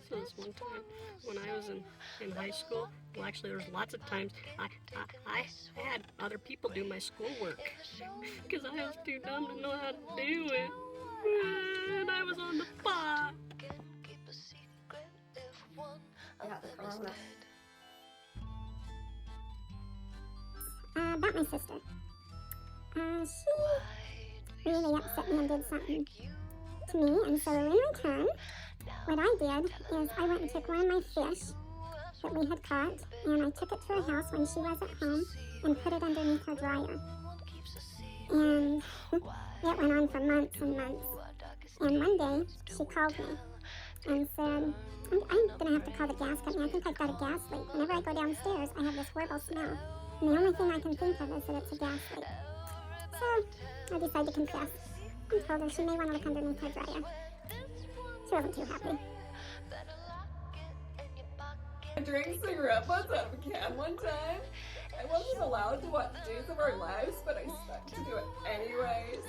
So this one time when I was in high school, well, actually there was lots of times I had other people do my schoolwork because I was too dumb to know how to do it. And I was on the pot. I got the corona. About my sister. She really upset me and did something to me, and so in return, what I did is I went and took one of my fish that we had caught, and I took it to her house when she wasn't home and put it underneath her dryer. And it went on for months and months. And one day, she called me and said, I'm going to have to call the gas company. I think I've got a gas leak. Whenever I go downstairs, I have this horrible smell. And the only thing I can think of is that it's a gas leak. So I decided to confess and told her she may want to look underneath her dryer. She wasn't too happy. I drank cigarette butts out of a can one time. I wasn't allowed to watch Days of Our Lives, but I stuck to do it anyways.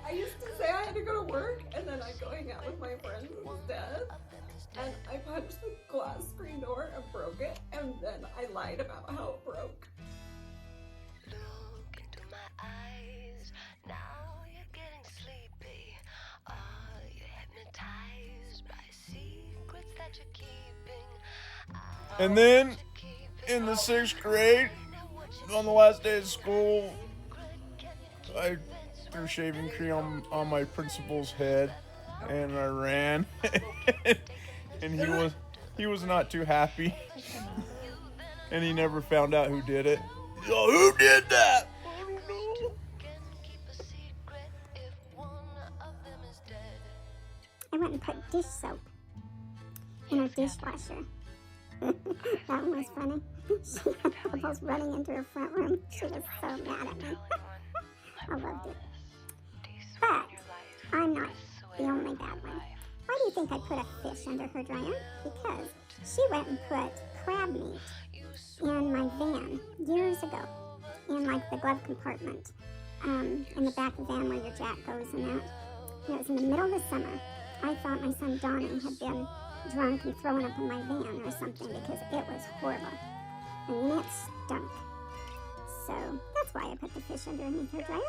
I used to say I had to go to work, and then I'd go hang out with my friends instead. And I punched the glass screen door and broke it, and then I lied about how it broke. Look into my eyes, now you're getting sleepy. Are you hypnotized by secrets that you're keeping? And then, in the 6th grade, on the last day of school, I threw shaving cream on my principal's head, and I ran, and he was not too happy, and he never found out who did it. Oh, who did that? I don't know. I went and put dish soap in her dishwasher. That one was funny. She had bubbles running into her front room. She was so mad at me. I loved it. But I'm not the only bad one. Why do you think I put a fish under her dryer? Because she went and put crab meat in my van years ago, in like the glove compartment, in the back of the van where your jack goes and that. And it was in the middle of the summer. I thought my son Donnie had been drunk and thrown up in my van or something because it was horrible. I mean, it stunk. So that's why I put the fish underneath her dryer.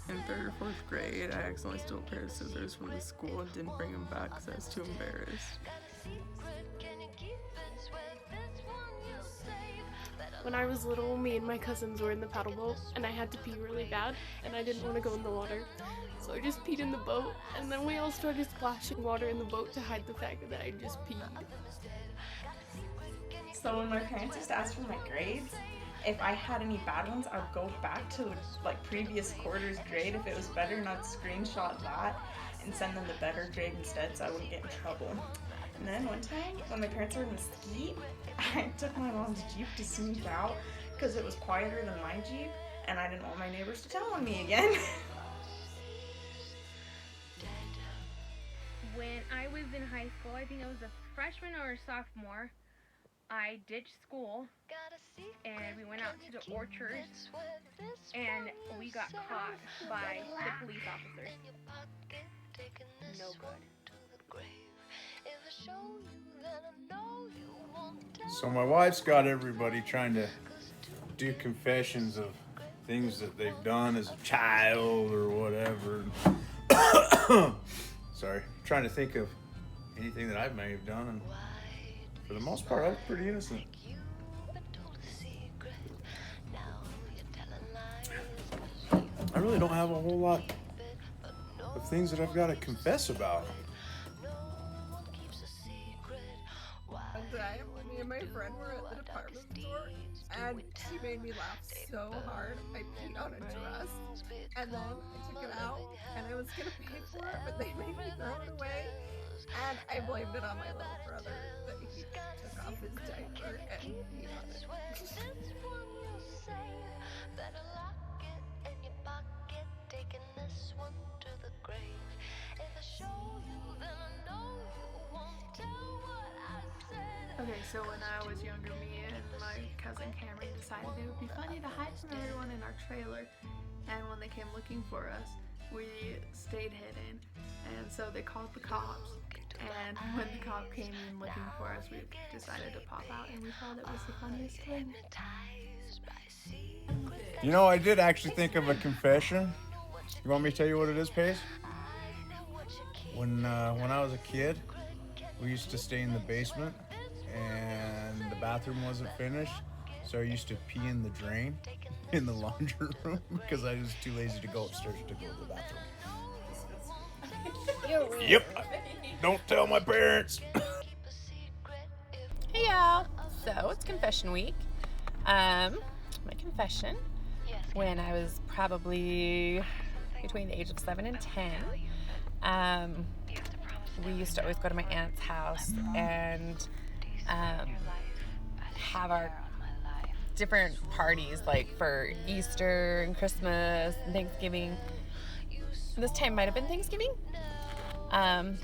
In 3rd or 4th grade, I accidentally stole a pair of scissors from the school and didn't bring them back because I was too embarrassed. When I was little, me and my cousins were in the paddle boat, and I had to pee really bad, and I didn't want to go in the water. So I just peed in the boat, and then we all started splashing water in the boat to hide the fact that I just peed. So when my parents used to ask for my grades, if I had any bad ones, I would go back to like previous quarter's grade. If it was better, and I'd screenshot that and send them the better grade instead so I wouldn't get in trouble. And then one time, when my parents were in Mesquite, I took my mom's Jeep to sneak out because it was quieter than my Jeep, and I didn't want my neighbors to tell on me again. When I was in high school, I think I was a freshman or a sophomore, I ditched school and we went out to the orchard and we got caught by the police officers. No good. So my wife's got everybody trying to do confessions of things that they've done as a child or whatever. Sorry, trying to think of anything that I may have done, and for the most part, I was pretty innocent. I really don't have a whole lot of things that I've got to confess about. One time, me and my friend were at the department store, and she made me laugh so hard, I peed on a dress, and then I took it out, and I was gonna pay for it, but they made me throw it away, and I blamed it on my little brother, that he took off his diaper and peed on it. Taking this one to the grave. If I show you, then I know you won't tell. Okay, so when I was younger, me and my cousin Cameron decided it would be funny to hide from everyone in our trailer. And when they came looking for us, we stayed hidden. And so they called the cops. And when the cop came in looking for us, we decided to pop out, and we thought it was the funniest thing. You know, I did actually think of a confession. You want me to tell you what it is, Pace? When I was a kid, we used to stay in the basement, and the bathroom wasn't finished, so I used to pee in the drain in the laundry room because I was too lazy to go upstairs to go to the bathroom. Yep. Don't tell my parents. Hey y'all. So it's confession week. My confession, when I was probably between the age of 7 and 10, we used to always go to my aunt's house and have our different parties, like for Easter and Christmas and Thanksgiving. This time might have been Thanksgiving. I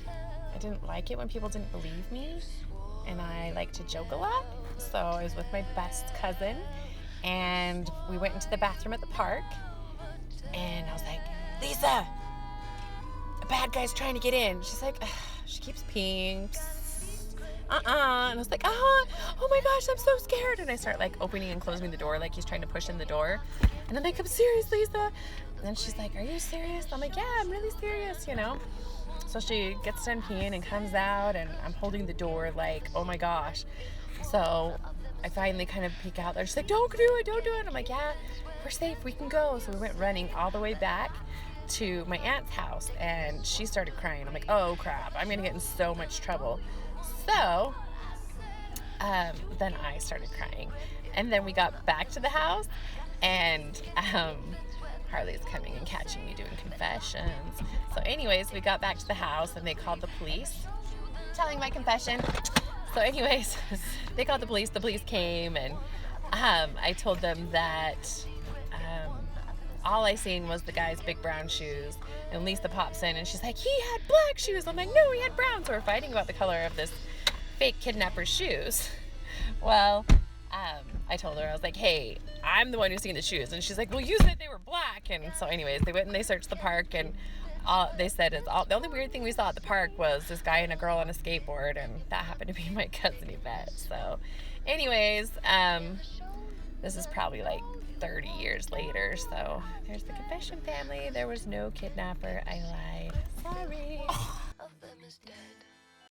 didn't like it when people didn't believe me, and I like to joke a lot. So I was with my best cousin, and we went into the bathroom at the park, and I was like, Lisa, a bad guy's trying to get in. She's like, ugh, she keeps peeing. And I was like, oh my gosh, I'm so scared. And I start like opening and closing the door like he's trying to push in the door. And I'm like, I'm serious, Lisa. And then she's like, are you serious? I'm like, yeah, I'm really serious, you know. So she gets done peeing and comes out, and I'm holding the door like, oh my gosh. So I finally kind of peek out there. She's like, don't do it. I'm like, yeah, we're safe, we can go. So we went running all the way back to my aunt's house, and she started crying. I'm like, oh crap, I'm gonna get in so much trouble. So then I started crying, and then we got back to the house, and Harley's coming and catching me doing confessions. So anyways, we got back to the house, and they called the police, telling my confession. So anyways, they called the police came, and I told them that all I seen was the guy's big brown shoes. And Lisa pops in, and she's like, he had black shoes. I'm like, no, he had brown. So we're fighting about the color of this fake kidnapper's shoes. Well, I told her, I was like, hey, I'm the one who's seen the shoes. And she's like, well, you said they were black. And so anyways, they went and they searched the park, and they said the only weird thing we saw at the park was this guy and a girl on a skateboard, and that happened to be my cousin Yvette. So anyways, this is probably like 30 years later, so there's the confession, family. There was no kidnapper. I lied. Sorry.